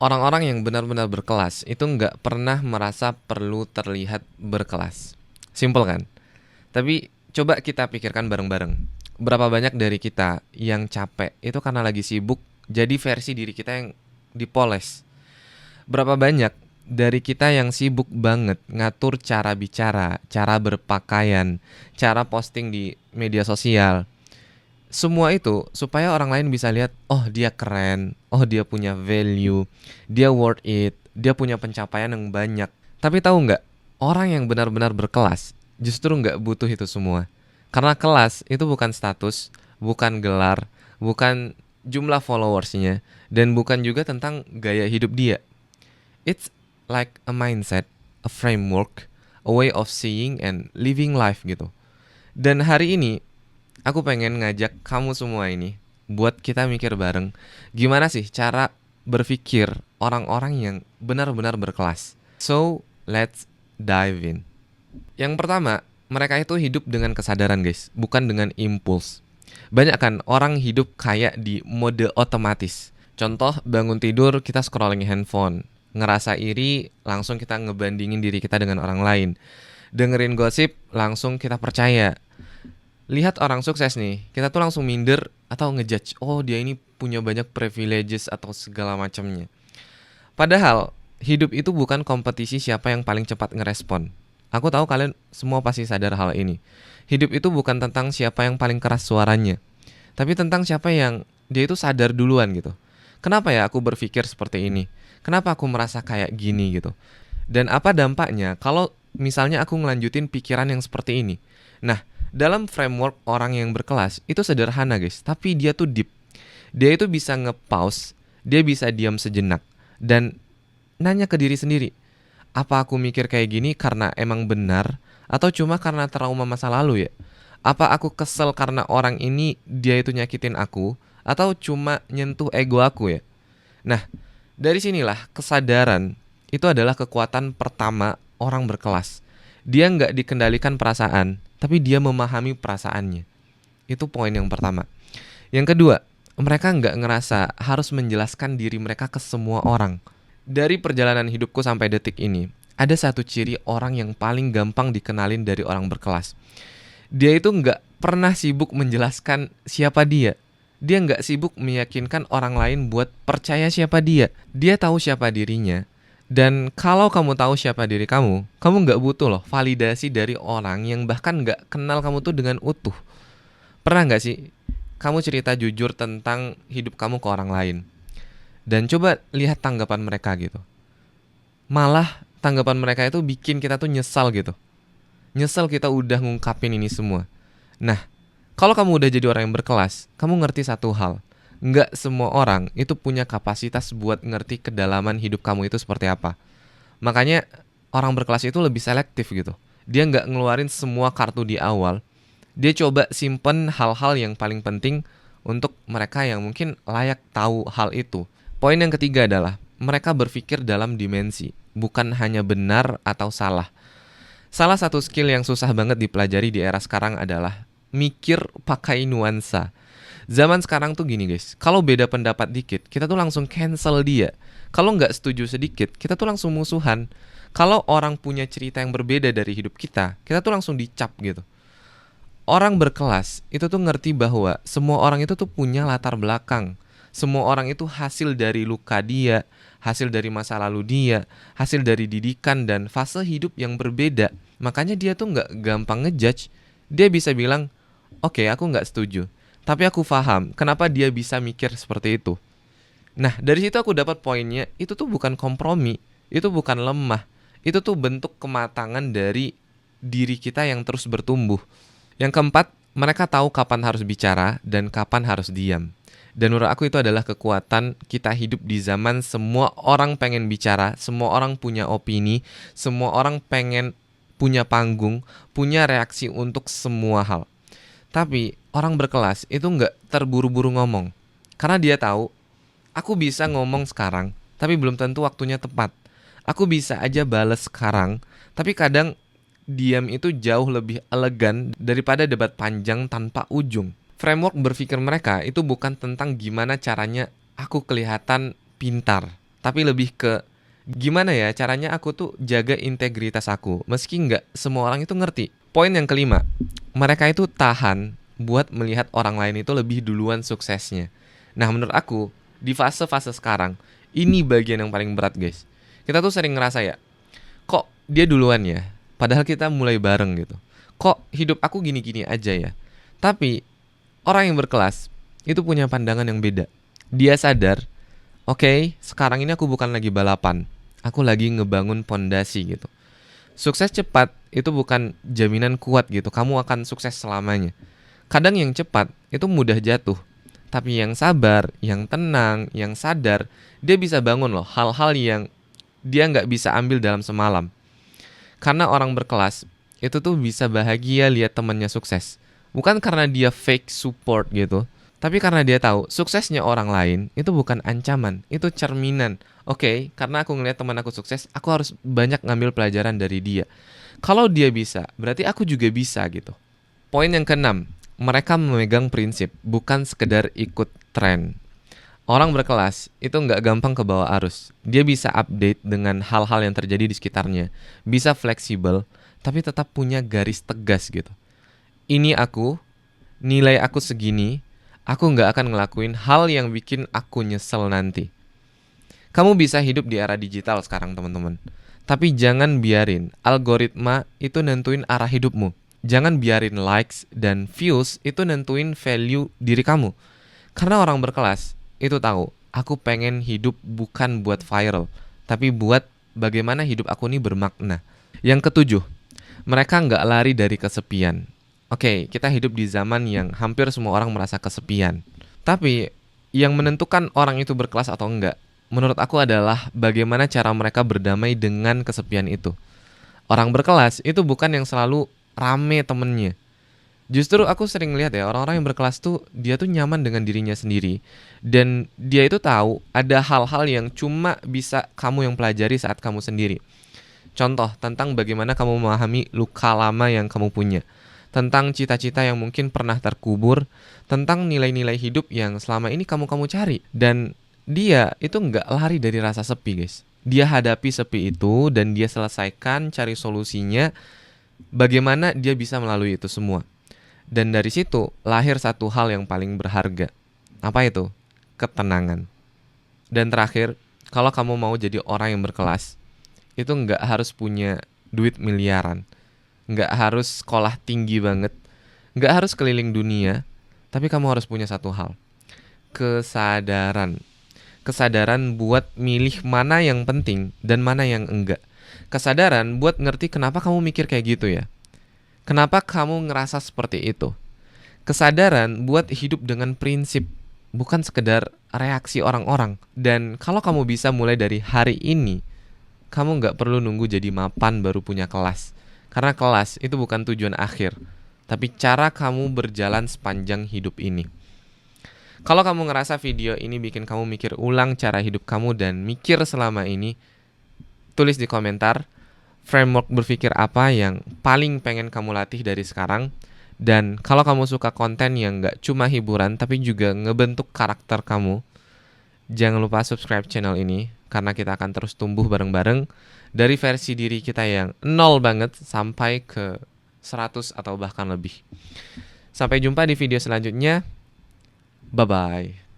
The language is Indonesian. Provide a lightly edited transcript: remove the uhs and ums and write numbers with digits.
Orang-orang yang benar-benar berkelas itu nggak pernah merasa perlu terlihat berkelas. Simple kan? Tapi coba kita pikirkan bareng-bareng. Berapa banyak dari kita yang capek itu karena lagi sibuk jadi versi diri kita yang dipoles. Berapa banyak dari kita yang sibuk banget ngatur cara bicara, cara berpakaian, cara posting di media sosial. Semua itu supaya orang lain bisa lihat, oh dia keren, oh dia punya value, dia worth it, dia punya pencapaian yang banyak. Tapi tahu nggak, orang yang benar-benar berkelas justru nggak butuh itu semua. Karena kelas itu bukan status, bukan gelar, bukan jumlah followersnya, dan bukan juga tentang gaya hidup dia. It's like a mindset, a framework, a way of seeing and living life gitu. Dan hari ini aku pengen ngajak kamu semua ini buat kita mikir bareng gimana sih cara berpikir orang-orang yang benar-benar berkelas. So, let's dive in. Yang pertama, mereka itu hidup dengan kesadaran guys, bukan dengan impuls. Banyak kan orang hidup kayak di mode otomatis. Contoh, bangun tidur kita scrolling handphone. Ngerasa iri, langsung kita ngebandingin diri kita dengan orang lain. Dengerin gosip, langsung kita percaya. Lihat orang sukses nih, kita tuh langsung minder atau ngejudge, oh dia ini punya banyak privileges atau segala macamnya. Padahal hidup itu bukan kompetisi siapa yang paling cepat ngerespon. Aku tahu kalian semua pasti sadar hal ini. Hidup itu bukan tentang siapa yang paling keras suaranya, tapi tentang siapa yang dia itu sadar duluan gitu. Kenapa ya aku berpikir seperti ini? Kenapa aku merasa kayak gini gitu? Dan apa dampaknya kalau misalnya aku ngelanjutin pikiran yang seperti ini? Nah, dalam framework orang yang berkelas itu sederhana guys, tapi dia tuh deep. Dia itu bisa nge-pause, dia bisa diam sejenak dan nanya ke diri sendiri, apa aku mikir kayak gini karena emang benar atau cuma karena trauma masa lalu ya? Apa aku kesel karena orang ini dia itu nyakitin aku atau cuma nyentuh ego aku ya? Nah, dari sinilah kesadaran itu adalah kekuatan pertama orang berkelas. Dia nggak dikendalikan perasaan, tapi dia memahami perasaannya. Itu poin yang pertama. Yang kedua, mereka nggak ngerasa harus menjelaskan diri mereka ke semua orang. Dari perjalanan hidupku sampai detik ini, ada satu ciri orang yang paling gampang dikenalin dari orang berkelas. Dia itu nggak pernah sibuk menjelaskan siapa dia. Dia nggak sibuk meyakinkan orang lain buat percaya siapa dia. Dia tahu siapa dirinya. Dan kalau kamu tahu siapa diri kamu nggak butuh loh validasi dari orang yang bahkan nggak kenal kamu tuh dengan utuh. Pernah nggak sih kamu cerita jujur tentang hidup kamu ke orang lain? Dan coba lihat tanggapan mereka gitu. Malah tanggapan mereka itu bikin kita tuh nyesal gitu. Nyesel kita udah ngungkapin ini semua. Nah, kalau kamu udah jadi orang yang berkelas, kamu ngerti satu hal. Nggak semua orang itu punya kapasitas buat ngerti kedalaman hidup kamu itu seperti apa. Makanya orang berkelas itu lebih selektif gitu. Dia nggak ngeluarin semua kartu di awal. Dia coba simpen hal-hal yang paling penting untuk mereka yang mungkin layak tahu hal itu. Poin yang ketiga adalah mereka berpikir dalam dimensi, bukan hanya benar atau salah. Salah satu skill yang susah banget dipelajari di era sekarang adalah mikir pakai nuansa. Zaman sekarang tuh gini guys, kalau beda pendapat dikit, kita tuh langsung cancel dia. Kalau nggak setuju sedikit, kita tuh langsung musuhan. Kalau orang punya cerita yang berbeda dari hidup kita tuh langsung dicap gitu. Orang berkelas itu tuh ngerti bahwa semua orang itu tuh punya latar belakang. Semua orang itu hasil dari luka dia, hasil dari masa lalu dia, hasil dari didikan dan fase hidup yang berbeda. Makanya dia tuh nggak gampang ngejudge. Dia bisa bilang, oke, aku nggak setuju, tapi aku paham kenapa dia bisa mikir seperti itu. Nah, dari situ aku dapat poinnya, itu tuh bukan kompromi, itu bukan lemah, itu tuh bentuk kematangan dari diri kita yang terus bertumbuh. Yang keempat, mereka tahu kapan harus bicara dan kapan harus diam. Dan menurut aku itu adalah kekuatan kita hidup di zaman semua orang pengen bicara, semua orang punya opini, semua orang pengen punya panggung, punya reaksi untuk semua hal. Tapi orang berkelas itu nggak terburu-buru ngomong. Karena dia tahu, aku bisa ngomong sekarang, tapi belum tentu waktunya tepat. Aku bisa aja bales sekarang, tapi kadang diam itu jauh lebih elegan daripada debat panjang tanpa ujung. Framework berpikir mereka itu bukan tentang gimana caranya aku kelihatan pintar. tapi lebih ke gimana ya caranya aku tuh jaga integritas aku, meski nggak semua orang itu ngerti. Poin yang kelima, mereka itu tahan buat melihat orang lain itu lebih duluan suksesnya. Nah menurut aku, di fase-fase sekarang, ini bagian yang paling berat guys. Kita tuh sering ngerasa ya, kok dia duluan ya? Padahal kita mulai bareng gitu. Kok hidup aku gini-gini aja ya? Tapi orang yang berkelas itu punya pandangan yang beda. Dia sadar, oke, sekarang ini aku bukan lagi balapan. Aku lagi ngebangun pondasi gitu. Sukses cepat itu bukan jaminan kuat gitu. Kamu akan sukses selamanya. Kadang yang cepat itu mudah jatuh. Tapi yang sabar, yang tenang, yang sadar, dia bisa bangun loh hal-hal yang dia nggak bisa ambil dalam semalam. Karena orang berkelas itu tuh bisa bahagia lihat temannya sukses. Bukan karena dia fake support gitu, tapi karena dia tahu suksesnya orang lain itu bukan ancaman, itu cerminan. Oke, karena aku ngelihat teman aku sukses, aku harus banyak ngambil pelajaran dari dia. Kalau dia bisa, berarti aku juga bisa gitu. Poin yang keenam, mereka memegang prinsip, bukan sekedar ikut tren. Orang berkelas itu nggak gampang ke bawah arus. Dia bisa update dengan hal-hal yang terjadi di sekitarnya. Bisa fleksibel, tapi tetap punya garis tegas gitu. Ini aku, nilai aku segini, aku nggak akan ngelakuin hal yang bikin aku nyesel nanti. Kamu bisa hidup di era digital sekarang teman-teman. Tapi jangan biarin algoritma itu nentuin arah hidupmu. Jangan biarin likes dan views itu nentuin value diri kamu. Karena orang berkelas itu tahu, aku pengen hidup bukan buat viral, tapi buat bagaimana hidup aku ini bermakna. Yang ketujuh, mereka nggak lari dari kesepian. Oke, kita hidup di zaman yang hampir semua orang merasa kesepian. Tapi yang menentukan orang itu berkelas atau enggak, menurut aku adalah bagaimana cara mereka berdamai dengan kesepian itu. Orang berkelas itu bukan yang selalu rame temennya. Justru aku sering lihat ya, orang-orang yang berkelas tuh dia tuh nyaman dengan dirinya sendiri. Dan dia itu tahu ada hal-hal yang cuma bisa kamu yang pelajari saat kamu sendiri. Contoh tentang bagaimana kamu memahami luka lama yang kamu punya. Tentang cita-cita yang mungkin pernah terkubur. Tentang nilai-nilai hidup yang selama ini kamu cari. Dan dia itu nggak lari dari rasa sepi guys. Dia hadapi sepi itu dan dia selesaikan cari solusinya. Bagaimana dia bisa melalui itu semua. Dan dari situ lahir satu hal yang paling berharga. Apa itu? Ketenangan. Dan terakhir, kalau kamu mau jadi orang yang berkelas, itu nggak harus punya duit miliaran, nggak harus sekolah tinggi banget, nggak harus keliling dunia, tapi kamu harus punya satu hal, kesadaran. Kesadaran buat milih mana yang penting dan mana yang enggak. Kesadaran buat ngerti kenapa kamu mikir kayak gitu ya. Kenapa kamu ngerasa seperti itu? Kesadaran buat hidup dengan prinsip, bukan sekedar reaksi orang-orang. Dan kalau kamu bisa mulai dari hari ini, kamu nggak perlu nunggu jadi mapan baru punya kelas. Karena kelas itu bukan tujuan akhir, tapi cara kamu berjalan sepanjang hidup ini. Kalau kamu ngerasa video ini bikin kamu mikir ulang cara hidup kamu dan mikir selama ini, tulis di komentar framework berpikir apa yang paling pengen kamu latih dari sekarang. Dan kalau kamu suka konten yang gak cuma hiburan tapi juga ngebentuk karakter kamu, jangan lupa subscribe channel ini, karena kita akan terus tumbuh bareng-bareng dari versi diri kita yang nol banget sampai ke 100 atau bahkan lebih. Sampai jumpa di video selanjutnya. Bye-bye.